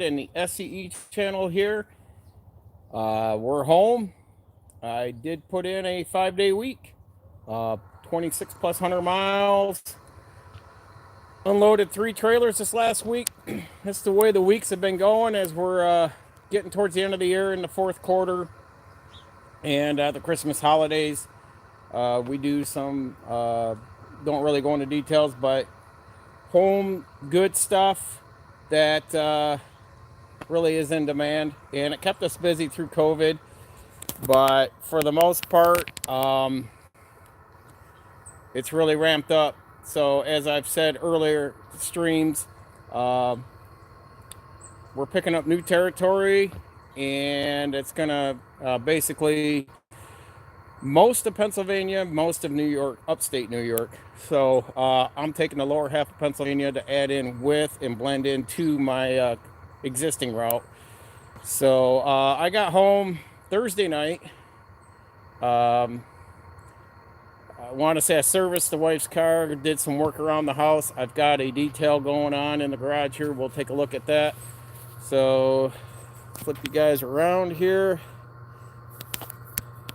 and the S.E.E channel here. We're home. I did put in a 5-day week, 26 plus 100 miles. Unloaded 3 trailers this last week. That's the way the weeks have been going as we're getting towards the end of the year in the fourth quarter and the Christmas holidays. We do some, don't really go into details, but home good stuff that really is in demand, and it kept us busy through COVID. But for the most part, it's really ramped up. So as I've said earlier, streams, uh, we're picking up new territory, and it's gonna basically most of Pennsylvania, most of New York, upstate New York. So I'm taking the lower half of Pennsylvania to add in with and blend into my existing route. So I got home Thursday night. Um, I want to say I serviced the wife's car, did some work around the house. I've got a detail going on in the garage here. We'll take a look at that. So flip you guys around here.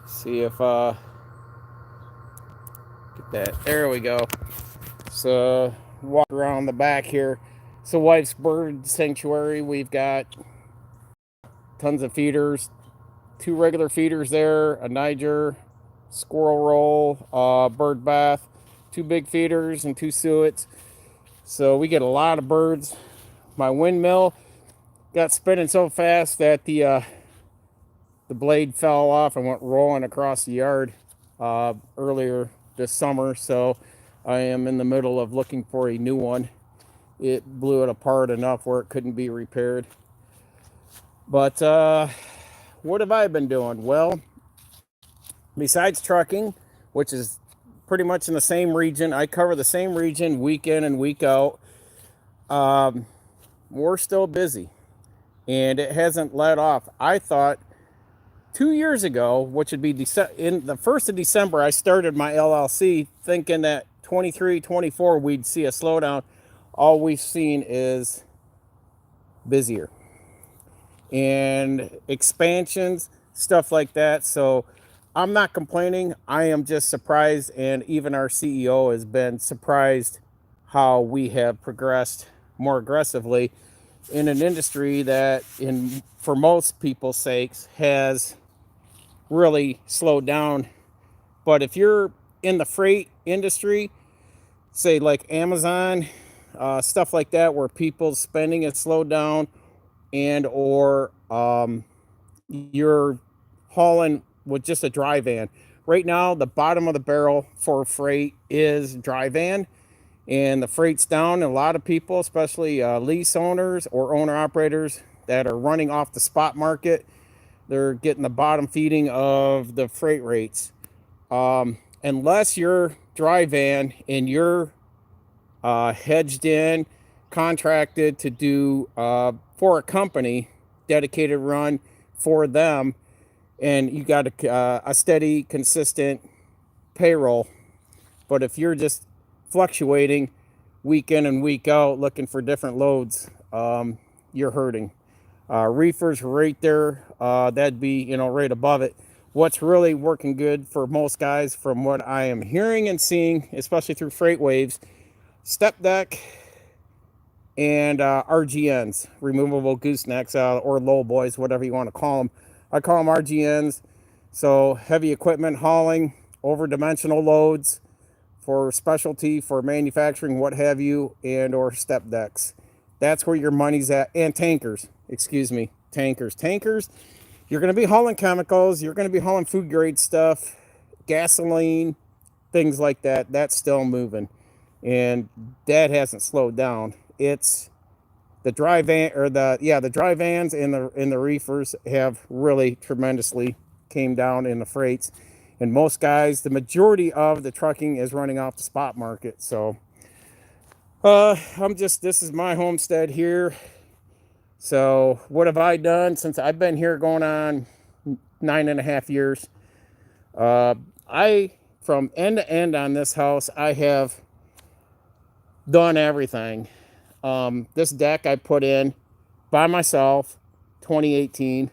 See if get that. There we go. So walk around the back here. So wife's bird sanctuary. We've got tons of feeders, 2 regular feeders there, a Niger, squirrel roll, bird bath, 2 big feeders and 2 suets. So we get a lot of birds. My windmill got spinning so fast that the blade fell off and went rolling across the yard earlier this summer. So I am in the middle of looking for a new one. It blew it apart enough where it couldn't be repaired. But what have I been doing? Well, besides trucking, which is pretty much in the same region, I cover the same region week in and week out. We're still busy, and it hasn't let off. I thought 2 years ago, which would be in the 1st of December, I started my LLC thinking that 23, 24, we'd see a slowdown. All we've seen is busier and expansions, stuff like that. So I'm not complaining. I am just surprised, and even our CEO has been surprised how we have progressed more aggressively in an industry that, in for most people's sakes, has really slowed down. But if you're in the freight industry, say like Amazon, stuff like that, where people's spending has slowed down, and or you're hauling with just a dry van. Right now, the bottom of the barrel for freight is dry van, and the freight's down. And a lot of people, especially lease owners or owner operators that are running off the spot market, they're getting the bottom feeding of the freight rates. Unless you're dry van and you're hedged in, contracted to do for a company, dedicated run for them, and you got a steady, consistent payroll. But if you're just fluctuating week in and week out, looking for different loads, you're hurting. Reefers right there, that'd be right above it. What's really working good for most guys, from what I am hearing and seeing, especially through freight waves, step deck and RGNs, removable goosenecks, or low boys, whatever you want to call them. I call them RGNs. So heavy equipment hauling, over dimensional loads for specialty, for manufacturing, what have you, and or step decks. That's where your money's at. And tankers, excuse me, tankers. You're going to be hauling chemicals. You're going to be hauling food grade stuff, gasoline, things like that. That's still moving, and that hasn't slowed down. It's the dry van, or the dry vans and the reefers have really tremendously came down in the freights. And most guys, the majority of the trucking is running off the spot market. So this is my homestead here. So what have I done since I've been here going on 9.5 years? I, from end to end on this house, I have done everything. This deck I put in by myself, 2018.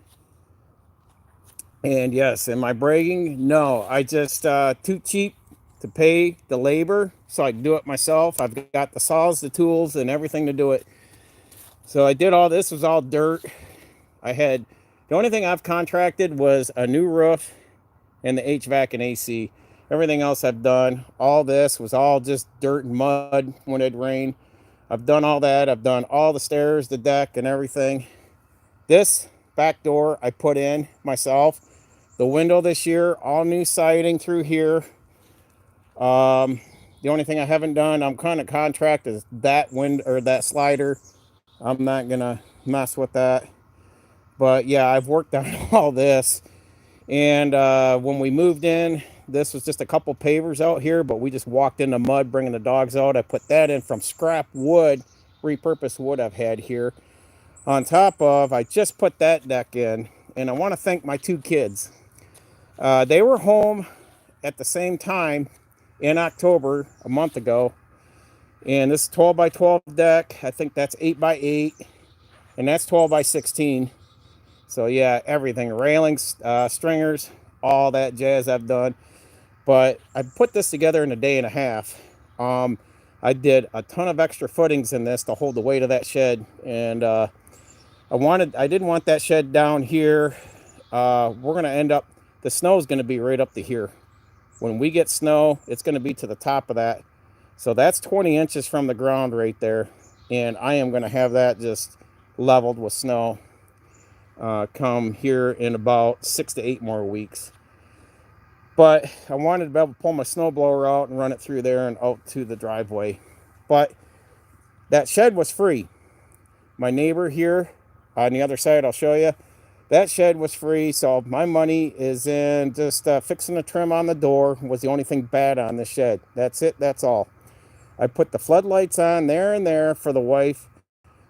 And yes, am I bragging? No, I just too cheap to pay the labor, so I can do it myself. I've got the saws, the tools, and everything to do it. So I did all this. Was all dirt. I had the only thing I've contracted was a new roof and the HVAC and AC. Everything else I've done. All this was all just dirt and mud when it rained. I've done all that. I've done all the stairs, the deck, and everything. This back door I put in myself. The window this year, all new siding through here. The only thing I haven't done, I'm kind of contract is that wind or that slider. I'm not gonna mess with that. But yeah, I've worked on all this. And when we moved in, this was just a couple pavers out here, but we just walked in the mud bringing the dogs out. I put that in from scrap wood, repurposed wood I've had here. On top of, I just put that deck in, and I want to thank my two kids. They were home at the same time in October, a month ago, and this is 12 by 12 deck. I think that's 8 by 8, and that's 12 by 16. So yeah, everything, railings, stringers, all that jazz I've done. But I put this together in a day and a half. I did a ton of extra footings in this to hold the weight of that shed, and I didn't want that shed down here. We're gonna end up, the snow is gonna be right up to here. When we get snow, it's gonna be to the top of that. So that's 20 inches from the ground right there, and I am gonna have that just leveled with snow. Come here in about 6 to 8 more weeks. But I wanted to be able to pull my snowblower out and run it through there and out to the driveway. But that shed was free. My neighbor here on the other side, I'll show you. That shed was free, so my money is in just fixing the trim on the door was the only thing bad on the shed. That's it, that's all. I put the floodlights on there and there for the wife.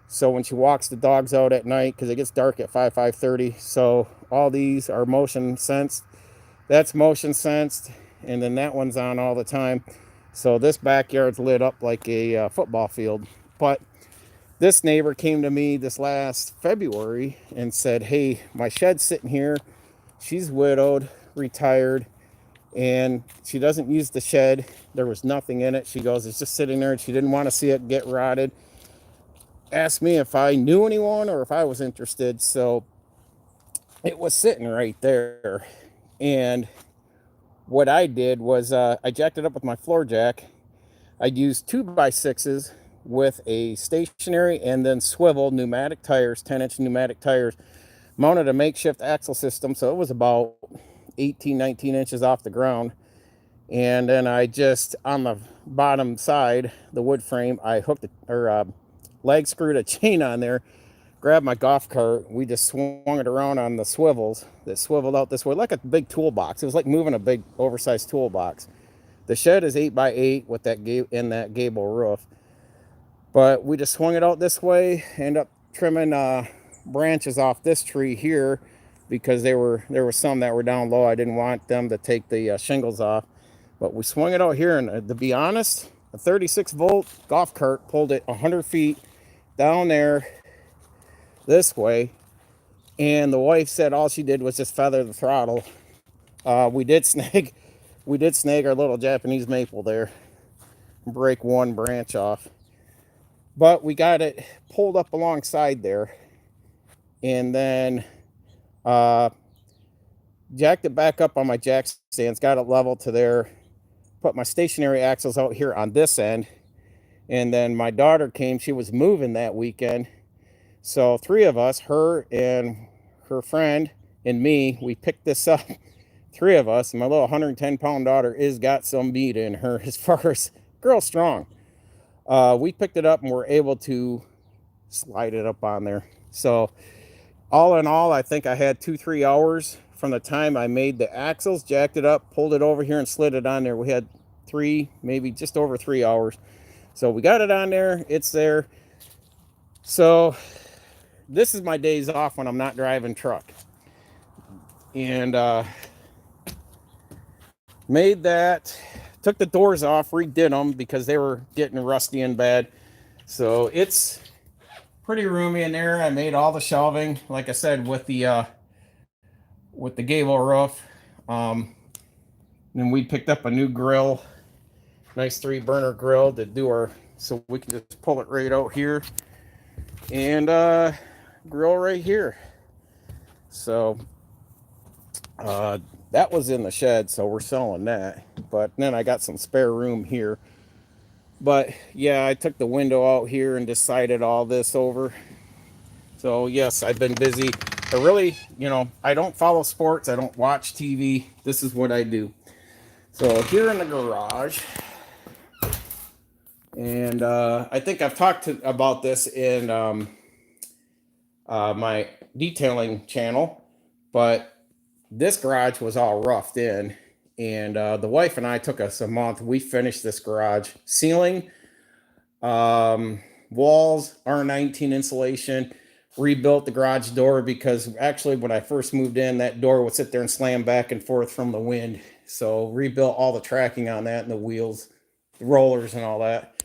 So when she walks the dogs out at night, because it gets dark at 5:30. So all these are motion sensed. That's motion sensed. And then that one's on all the time. So this backyard's lit up like a football field. But this neighbor came to me this last February and said, hey, my shed's sitting here. She's widowed, retired, and she doesn't use the shed. There was nothing in it. She goes, it's just sitting there, and she didn't want to see it get rotted. Asked me if I knew anyone or if I was interested. So it was sitting right there. And what I did was I jacked it up with my floor jack. I used 2x6s with a stationary and then swivel pneumatic tires, 10-inch pneumatic tires, mounted a makeshift axle system. So it was about 18, 19 inches off the ground. And then I just, on the bottom side, the wood frame, I hooked it, or leg screwed a chain on there, grabbed my golf cart. We just swung it around on the swivels that swiveled out this way like a big toolbox. It was like moving a big oversized toolbox. The shed is 8 by 8 with that that gable roof, but we just swung it out this way. End up trimming branches off this tree here because there were some that were down low. I didn't want them to take the shingles off, but we swung it out here. And to be honest, a 36-volt golf cart pulled it 100 feet down there this way, and the wife said all she did was just feather the throttle. We did snag our little Japanese maple there, break one branch off, but we got it pulled up alongside there, and then jacked it back up on my jack stands, got it level to there, put my stationary axles out here on this end. And then my daughter came, she was moving that weekend. So 3 of us, her and her friend and me, we picked this up. 3 of us, and my little 110-pound daughter is got some meat in her as far as girl strong. We picked it up and were able to slide it up on there. So all in all, I think I had 2-3 hours from the time I made the axles, jacked it up, pulled it over here, and slid it on there. We had 3, maybe just over 3 hours. So we got it on there. It's there. So this is my days off when I'm not driving truck. And made that, took the doors off, redid them because they were getting rusty and bad. So it's pretty roomy in there. I made all the shelving, like I said, with the gable roof. Then we picked up a new grill, nice 3-burner grill to do our, so we can just pull it right out here and grill right here. So that was in the shed, so we're selling that. But then I got some spare room here. But yeah, I took the window out here and decided all this over. So yes, I've been busy. I really, I don't follow sports. I don't watch TV. This is what I do. So here in the garage, and I think I've talked about this in my detailing channel, but this garage was all roughed in, and the wife and I took us a month. We finished this garage, ceiling, walls, R19 insulation, rebuilt the garage door, because actually when I first moved in, that door would sit there and slam back and forth from the wind. So rebuilt all the tracking on that and the wheels, the rollers and all that.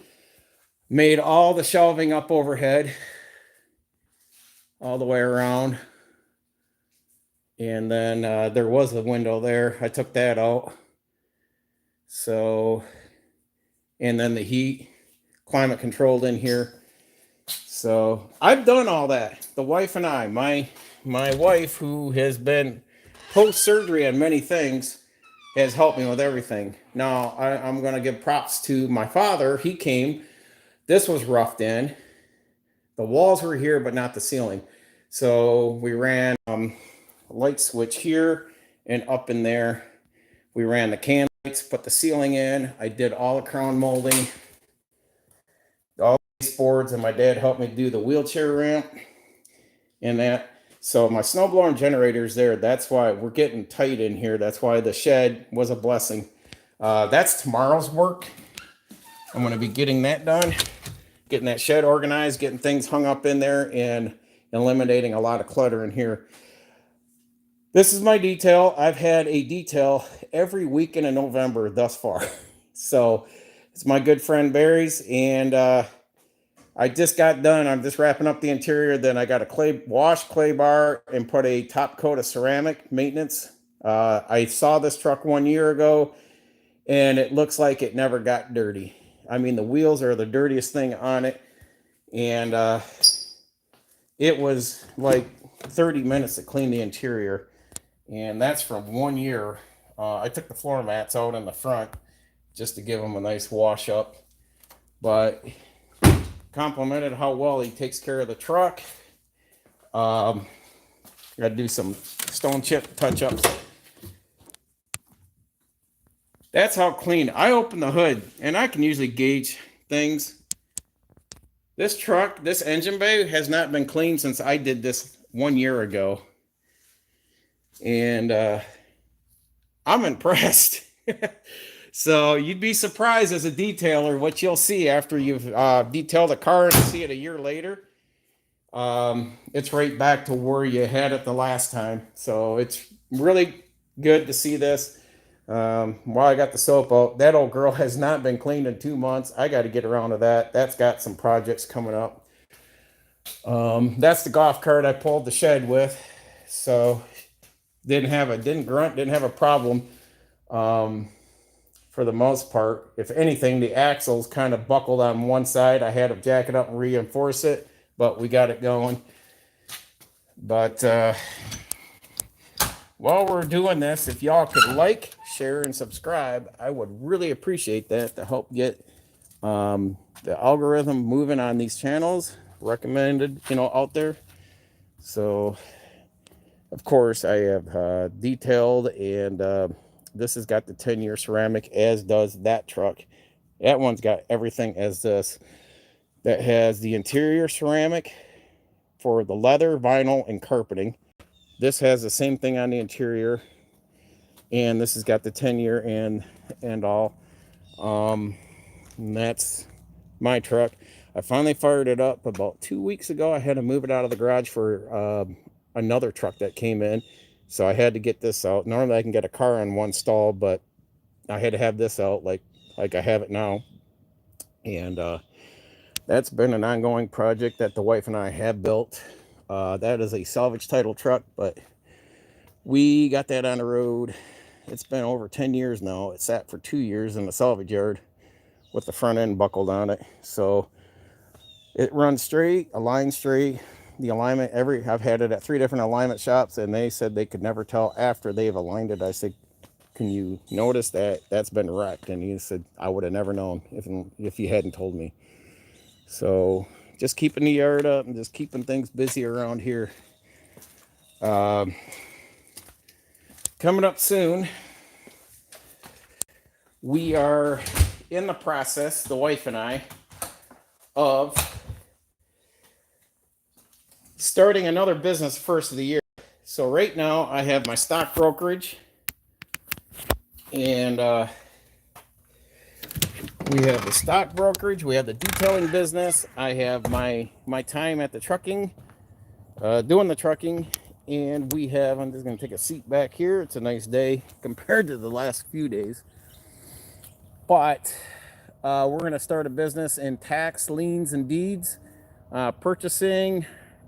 Made all the shelving up overhead all the way around. And then there was a window there. I took that out. So, and then the heat, climate controlled in here. So I've done all that. The wife and I, my wife, who has been post-surgery on many things, has helped me with everything. Now I'm going to give props to my father. He came. This was roughed in. The walls were here, but not the ceiling. So we ran a light switch here and up in there. We ran the can lights, put the ceiling in. I did all the crown molding, all these boards, and my dad helped me do the wheelchair ramp and that. So my snowblower and generator's there. That's why we're getting tight in here. That's why the shed was a blessing. That's tomorrow's work. I'm going to be getting that done, getting that shed organized, getting things hung up in there, and eliminating a lot of clutter in here. This is my detail. I've had a detail every weekend in November thus far. So it's my good friend Barry's, and I just got done. I'm just wrapping up the interior. Then I got a clay bar and put a top coat of ceramic maintenance. I saw this truck 1 year ago, and it looks like it never got dirty. I mean, the wheels are the dirtiest thing on it, and it was like 30 minutes to clean the interior, and that's from 1 year. I took the floor mats out in the front just to give them a nice wash up, but complimented how well he takes care of the truck. Got to do some stone chip touch-ups. That's how clean. I opened the hood, and I can usually gauge things. This truck, this engine bay, has not been cleaned since I did this 1 year ago. And I'm impressed. So you'd be surprised as a detailer what you'll see after you've detailed a car and see it a year later. It's right back to where you had it the last time. So it's really good to see this. While I got the soap out, that old girl has not been cleaned in 2 months. I got to get around to that. That's got some projects coming up. That's the golf cart I pulled the shed with. So didn't grunt, didn't have a problem. For the most part, if anything, the axles kind of buckled on one side. I had to jack it up and reinforce it, but we got it going. But while we're doing this, if y'all could like, share, and subscribe, I would really appreciate that to help get the algorithm moving on these channels, recommended, out there. So, of course, I have detailed, and this has got the 10-year ceramic, as does that truck. That one's got everything as this. That has the interior ceramic for the leather, vinyl, and carpeting. This has the same thing on the interior, and this has got the 10-year and all. And that's my truck. I finally fired it up about 2 weeks ago. I had to move it out of the garage for another truck that came in, so I had to get this out. Normally I can get a car on one stall, but I had to have this out like I have it now. And That's been an ongoing project that the wife and I have built. That is a salvage title truck, but we got that on the road. It's been over 10 years now. It sat for 2 years in the salvage yard with the front end buckled on it. So it runs straight, aligned straight. The alignment, I've had it at 3 different alignment shops, and they said they could never tell after they've aligned it. I said, can you notice that that's been wrecked? And he said, I would have never known if you hadn't told me. So just keeping the yard up and just keeping things busy around here. Coming up soon, we are in the process, the wife and I, of starting another business first of the year. So right now I have my stock brokerage, and we have the stock brokerage, we have the detailing business, I have my time at the trucking, doing the trucking, and we have, I'm just going to take a seat back here. It's a nice day compared to the last few days. But we're going to start a business in tax, liens, and deeds. Purchasing,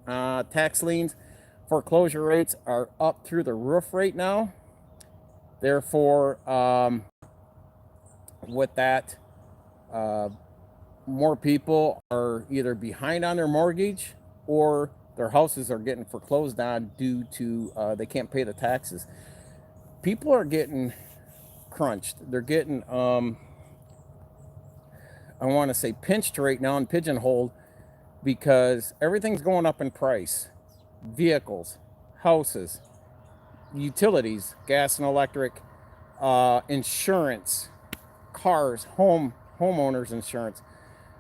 tax liens, foreclosure rates are up through the roof right now. Therefore, with that, more people are either behind on their mortgage or their houses are getting foreclosed on due to they can't pay the taxes. People are getting crunched. They're getting, I want to say, pinched right now and pigeonholed because everything's going up in price. Vehicles, houses, utilities, gas and electric, insurance, cars, homeowners insurance,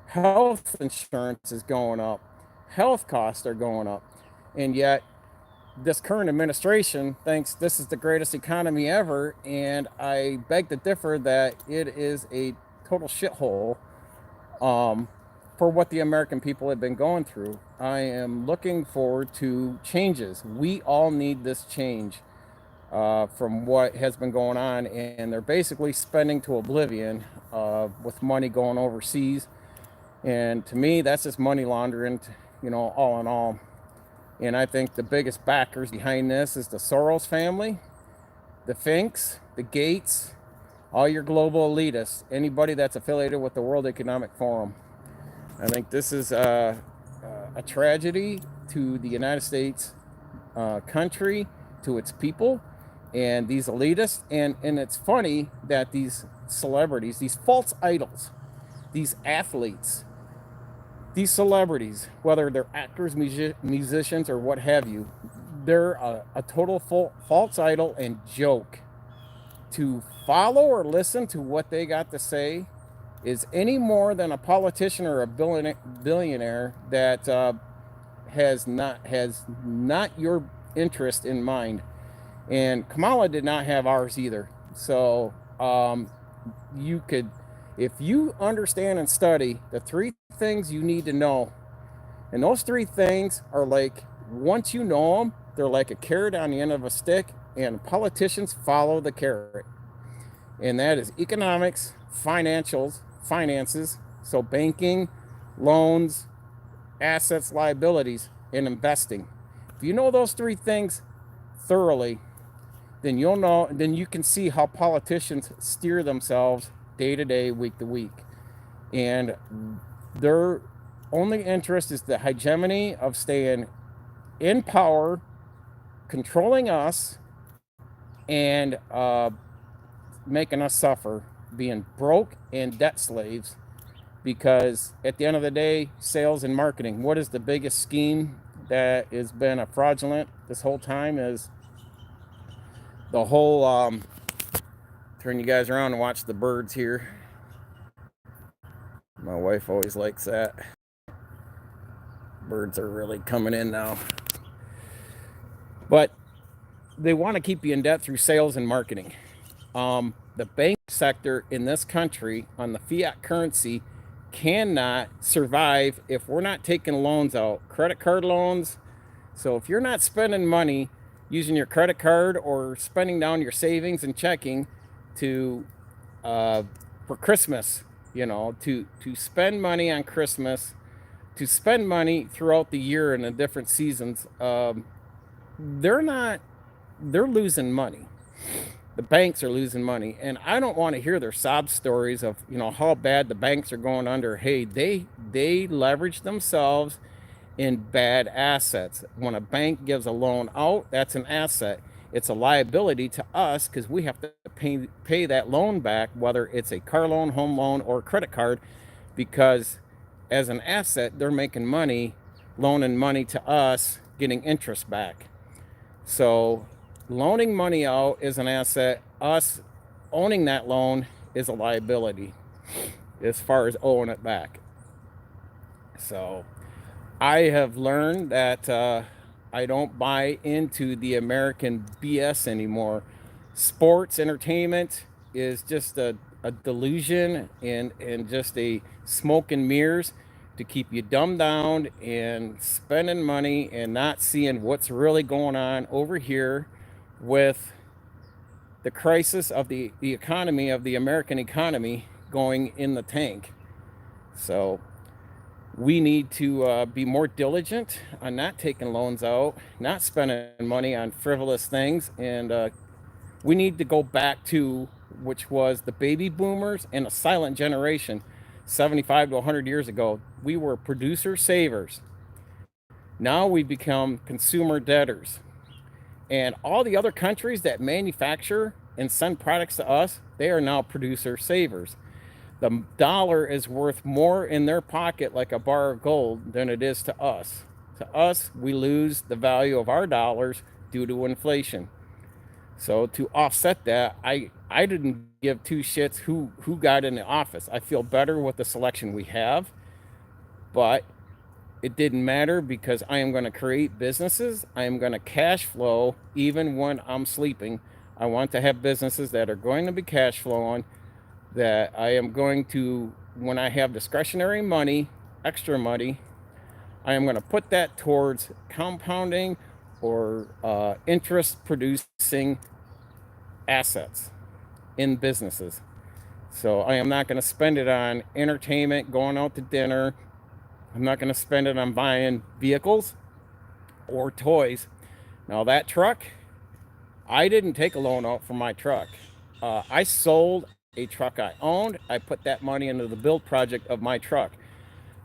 health insurance is going up, health costs are going up, and yet this current administration thinks this is the greatest economy ever, and I beg to differ that it is a total shithole for what the American people have been going through. I am looking forward to changes. We all need this change from what has been going on, and they're basically spending to oblivion with money going overseas. And to me, that's just money laundering, all in all. And I think the biggest backers behind this is the Soros family, the Finks, the Gates, all your global elitists, anybody that's affiliated with the World Economic Forum. I think this is a tragedy to the United States country, to its people, and these elitists. And it's funny that these celebrities, these false idols, these athletes, these celebrities, whether they're actors, musicians, or what have you, they're a total false idol and joke. To follow or listen to what they got to say is any more than a politician or a billionaire that has not your interest in mind. And Kamala did not have ours either. So you could, if you understand and study the 3 things you need to know, and those 3 things are like, once you know them, they're like a carrot on the end of a stick, and politicians follow the carrot. And that is economics, finances, so banking, loans, assets, liabilities, and investing. If you know those 3 things thoroughly, then you'll know, then you can see how politicians steer themselves day to day, week to week. And their only interest is the hegemony of staying in power, controlling us, and making us suffer, being broke and debt slaves. Because at the end of the day, sales and marketing, what is the biggest scheme that has been a fraudulent this whole time is the whole, turn you guys around and watch the birds here. My wife always likes that. Birds are really coming in now. But they want to keep you in debt through sales and marketing. The bank sector in this country on the fiat currency cannot survive if we're not taking loans out, credit card loans. So if you're not spending money using your credit card or spending down your savings and checking to for Christmas, to spend money on Christmas to spend money throughout the year in the different seasons, they're not, they're losing money. The banks are losing money, and I don't want to hear their sob stories of, how bad the banks are going under. Hey, they leverage themselves in bad assets. When a bank gives a loan out, that's an asset. It's a liability to us because we have to pay that loan back, whether it's a car loan, home loan, or credit card, because as an asset, they're making money, loaning money to us, getting interest back. So loaning money out is an asset. Us owning that loan is a liability as far as owing it back. So I have learned that I don't buy into the American BS anymore. Sports entertainment is just a delusion and just a smoke and mirrors to keep you dumbed down and spending money and not seeing what's really going on over here with the crisis of the economy, of the American economy, going in the tank. So we need to be more diligent on not taking loans out, not spending money on frivolous things, and we need to go back to which was the baby boomers and a silent generation 75 to 100 years ago. We were producer savers. Now we become consumer debtors. And all the other countries that manufacture and send products to us, they are now producer savers. The dollar is worth more in their pocket, like a bar of gold, than it is to us. To us, we lose the value of our dollars due to inflation. So to offset that, I didn't give two shits who got in the office. I feel better with the selection we have, but it didn't matter because I am going to create businesses. I am going to cash flow even when I'm sleeping. I want to have businesses that are going to be cash flowing, that I am going to, when I have discretionary money, extra money, I am going to put that towards compounding or interest producing assets in businesses. So I am not going to spend it on entertainment, going out to dinner. I'm not going to spend it on buying vehicles or toys. Now, that truck, I didn't take a loan out for my truck. I sold a truck I owned. I put that money into the build project of my truck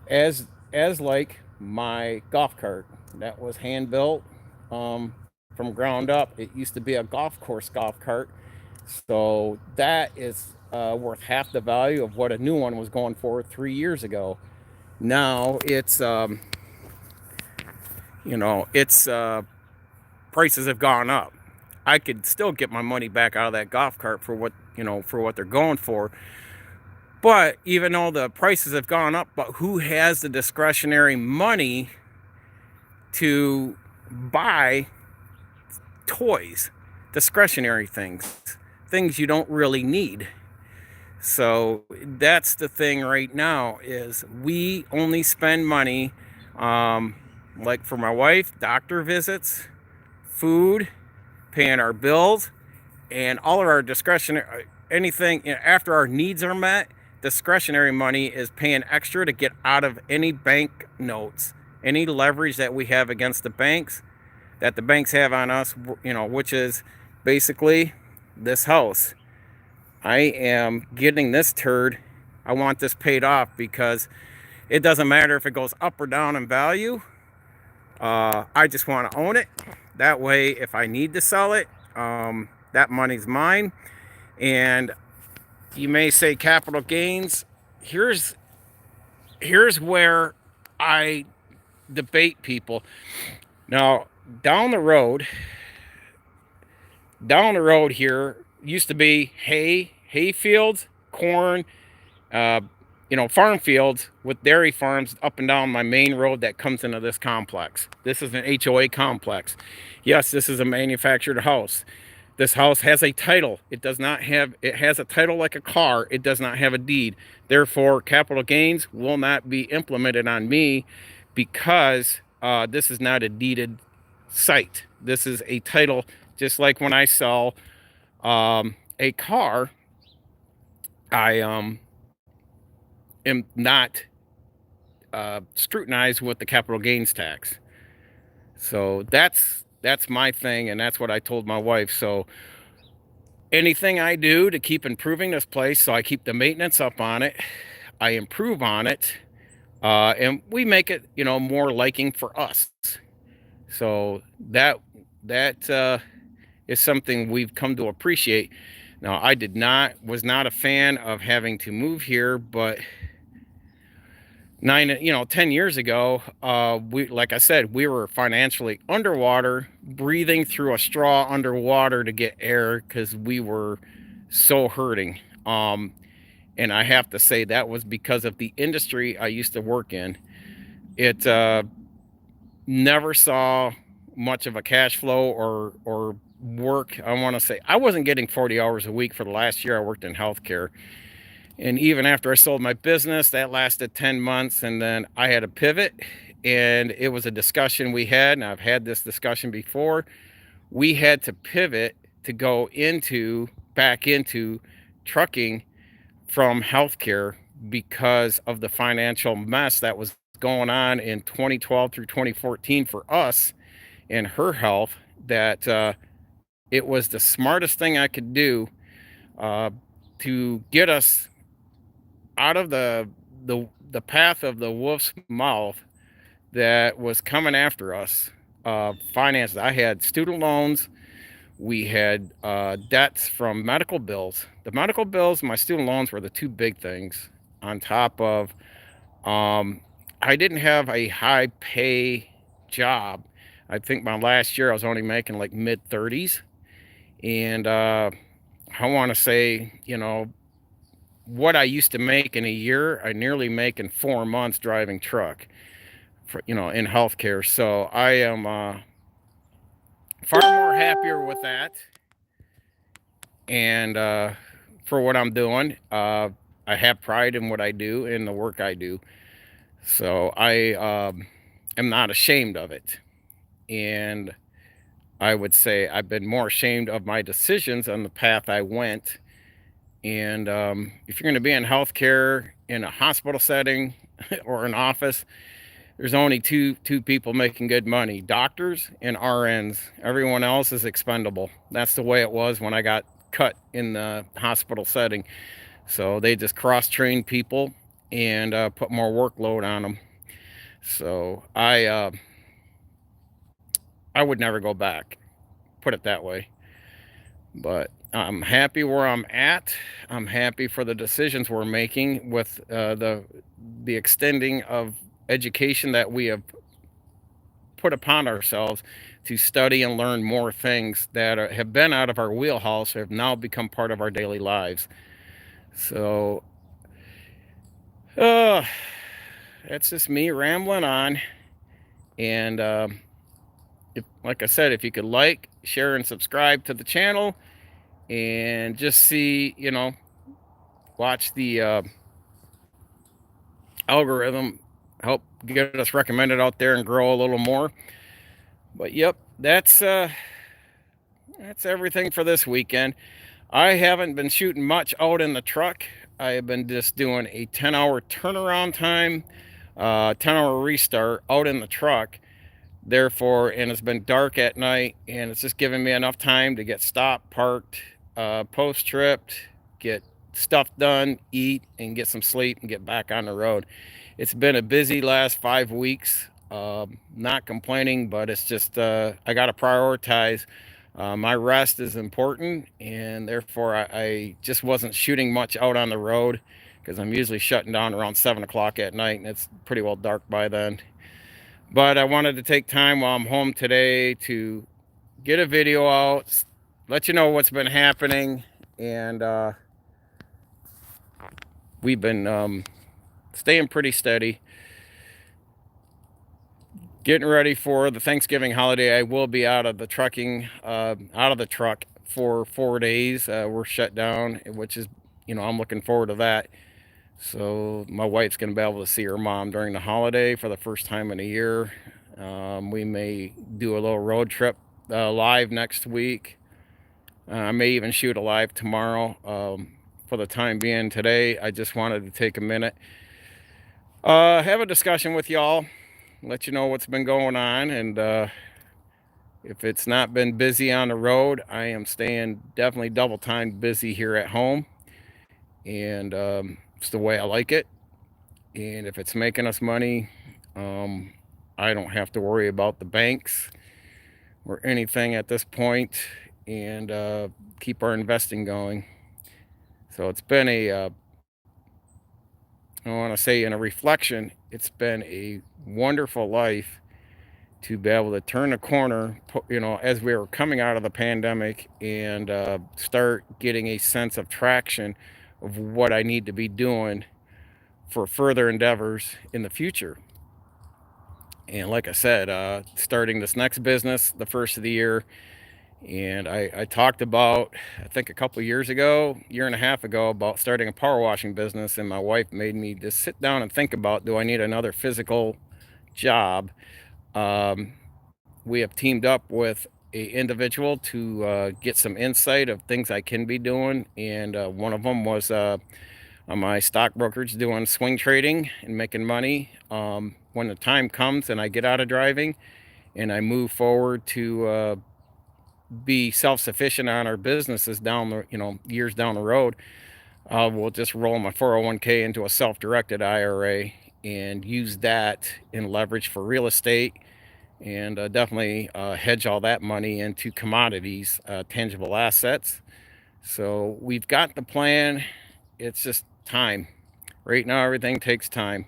as like my golf cart that was hand built from ground up. It used to be a golf course golf cart, so that is worth half the value of what a new one was going for 3 years ago. Now it's prices have gone up. I could still get my money back out of that golf cart for what they're going for. But even though the prices have gone up, but who has the discretionary money to buy toys, discretionary things you don't really need? So that's the thing right now is we only spend money, like for my wife, doctor visits, food, paying our bills, and all of our discretionary, anything after our needs are met. Discretionary money is paying extra to get out of any bank notes, any leverage that we have against the banks, that the banks have on us, which is basically this house. I am getting this turd. I want this paid off because it doesn't matter if it goes up or down in value. I just want to own it. That way, if I need to sell it, that money's mine. And you may say capital gains. Here's where I debate people. Now, down the road here used to be hay fields, corn, uh, farm fields with dairy farms up and down my main road that comes into this complex. This is an HOA complex. Yes, this is a manufactured house. This house has a title. It has a title like a car. It does not have a deed. Therefore, capital gains will not be implemented on me because this is not a deeded site. This is a title, just like when I sell a car, I am not scrutinized with the capital gains tax. So that's my thing, and that's what I told my wife. So anything I do to keep improving this place, so I keep the maintenance up on it, I improve on it, and we make it, more liking for us. So that is something we've come to appreciate. Now, I was not a fan of having to move here, but 10 years ago, like I said, we were financially underwater, breathing through a straw underwater to get air because we were so hurting. And I have to say that was because of the industry I used to work in. It never saw much of a cash flow or work. I want to say I wasn't getting 40 hours a week for the last year I worked in healthcare. And even after I sold my business, that lasted 10 months. And then I had to pivot. And it was a discussion we had. And I've had this discussion before. We had to pivot to go back into trucking from healthcare because of the financial mess that was going on in 2012 through 2014 for us and her health, that it was the smartest thing I could do to get us out of the path of the wolf's mouth that was coming after us. Finances. I had student loans. We had debts from medical bills. The medical bills and my student loans were the two big things. On top of, I didn't have a high pay job. I think my last year I was only making like mid 30s. And I want to say, what I used to make in a year, I nearly make in 4 months driving truck, in healthcare. So I am far more happier with that. And for what I'm doing, I have pride in what I do and the work I do. So I am not ashamed of it. And I would say I've been more ashamed of my decisions on the path I went. And if you're going to be in healthcare in a hospital setting or an office, there's only two people making good money: doctors and RNs. Everyone else is expendable. That's the way it was when I got cut in the hospital setting. So they just cross-trained people and put more workload on them. So I would never go back, put it that way. But I'm happy where I'm at. I'm happy for the decisions we're making with the extending of education that we have put upon ourselves to study and learn more things that have been out of our wheelhouse, have now become part of our daily lives. So that's just me rambling on. And like I said, if you could like, share, and subscribe to the channel, and just see, watch the algorithm help get us recommended out there and grow a little more. But yep, that's everything for this weekend. I haven't been shooting much out in the truck. I have been just doing a 10-hour turnaround time, 10-hour restart out in the truck. Therefore, and it's been dark at night, and it's just giving me enough time to get stopped, parked, post-tripped, get stuff done, eat, and get some sleep and get back on the road. It's been a busy last 5 weeks. Not complaining, but it's just I got to prioritize. My rest is important, and therefore I just wasn't shooting much out on the road because I'm usually shutting down around 7 o'clock at night, and it's pretty well dark by then. But I wanted to take time while I'm home today to get a video out, let you know what's been happening. And we've been staying pretty steady. Getting ready for the Thanksgiving holiday. I will be out of the truck for 4 days. We're shut down, which is, I'm looking forward to that. So my wife's going to be able to see her mom during the holiday for the first time in a year. We may do a little road trip live next week. I may even shoot a live tomorrow. For the time being today, I just wanted to take a minute Have a discussion with y'all, let you know what's been going on, and if it's not been busy on the road, I am staying definitely double time busy here at home, and it's the way I like it. And if it's making us money, um, I don't have to worry about the banks or anything at this point, and keep our investing going. So it's been I want to say in a reflection, it's been a wonderful life to be able to turn the corner, as we were coming out of the pandemic, and start getting a sense of traction of what I need to be doing for further endeavors in the future. And like I said, starting this next business the first of the year, and I talked about, I think a couple years ago, year and a half ago, about starting a power washing business, and my wife made me just sit down and think about, do I need another physical job? Um, we have teamed up with a individual to get some insight of things I can be doing, and one of them was on my stock brokerage doing swing trading and making money. When the time comes and I get out of driving and I move forward to be self-sufficient on our businesses down the years down the road, we'll just roll my 401k into a self-directed IRA and use that in leverage for real estate, and definitely hedge all that money into commodities, tangible assets. So we've got the plan. It's just time. Right now, everything takes time.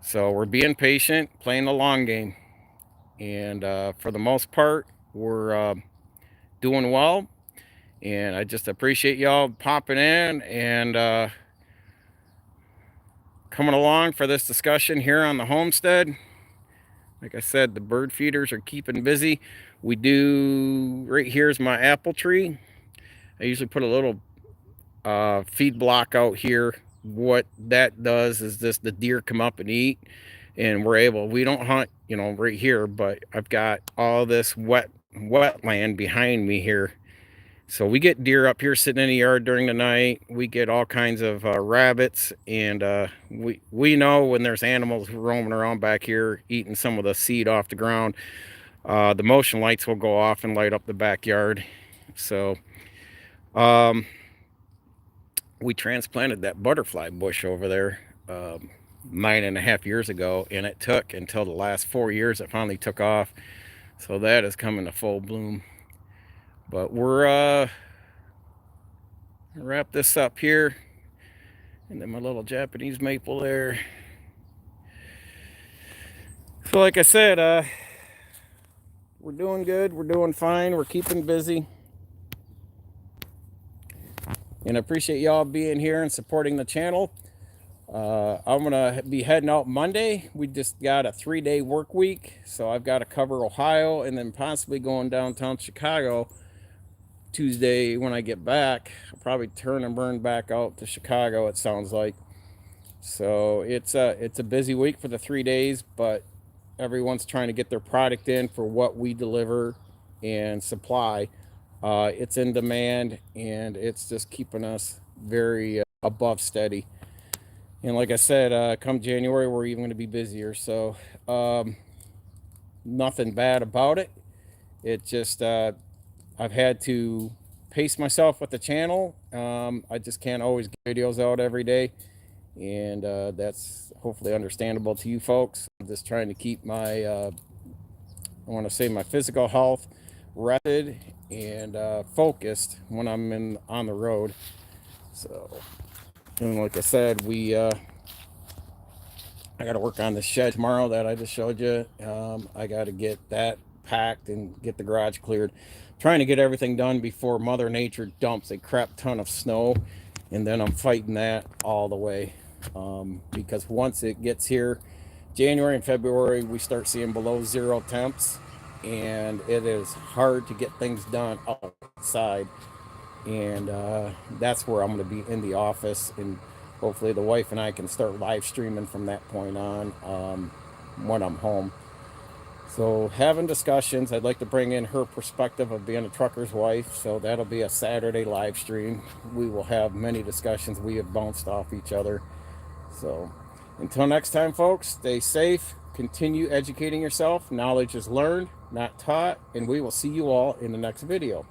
So we're being patient, playing the long game. And for the most part, we're doing well. And I just appreciate y'all popping in and coming along for this discussion here on the homestead. Like I said, the bird feeders are keeping busy. We do, right here's my apple tree. I usually put a little feed block out here. What that does is this, the deer come up and eat, and we don't hunt, right here, but I've got all this wetland behind me here. So we get deer up here sitting in the yard during the night. We get all kinds of rabbits, and we know when there's animals roaming around back here eating some of the seed off the ground. The motion lights will go off and light up the backyard. So we transplanted that butterfly bush over there 9.5 years ago, and it took until the last 4 years it finally took off. So that is coming to full bloom. But we're wrap this up here, and then my little Japanese maple there. So like I said, we're doing good, we're doing fine, we're keeping busy, and I appreciate y'all being here and supporting the channel. I'm gonna be heading out Monday. We just got a 3-day work week, so I've got to cover Ohio and then possibly going downtown Chicago Tuesday when I get back. I'll probably turn and burn back out to Chicago, it sounds like. So it's a busy week for the 3 days, but everyone's trying to get their product in for what we deliver and supply. It's in demand, and it's just keeping us very above steady. And like I said, come January, we're even going to be busier. So nothing bad about it. It just, I've had to pace myself with the channel. I just can't always get videos out every day. And that's hopefully understandable to you folks. I'm just trying to keep my, I want to say my physical health rested and focused when I'm on the road. So, and like I said, I got to work on the shed tomorrow that I just showed you. I got to get that packed and get the garage cleared. Trying to get everything done before Mother Nature dumps a crap ton of snow, and then I'm fighting that all the way. Because once it gets here, January and February, we start seeing below zero temps, and it is hard to get things done outside. And that's where I'm going to be in the office, and hopefully the wife and I can start live streaming from that point on when I'm home. So having discussions, I'd like to bring in her perspective of being a trucker's wife. So that'll be a Saturday live stream. We will have many discussions. We have bounced off each other. So Until next time, folks, stay safe, continue educating yourself. Knowledge is learned, not taught, and we will see you all in the next video.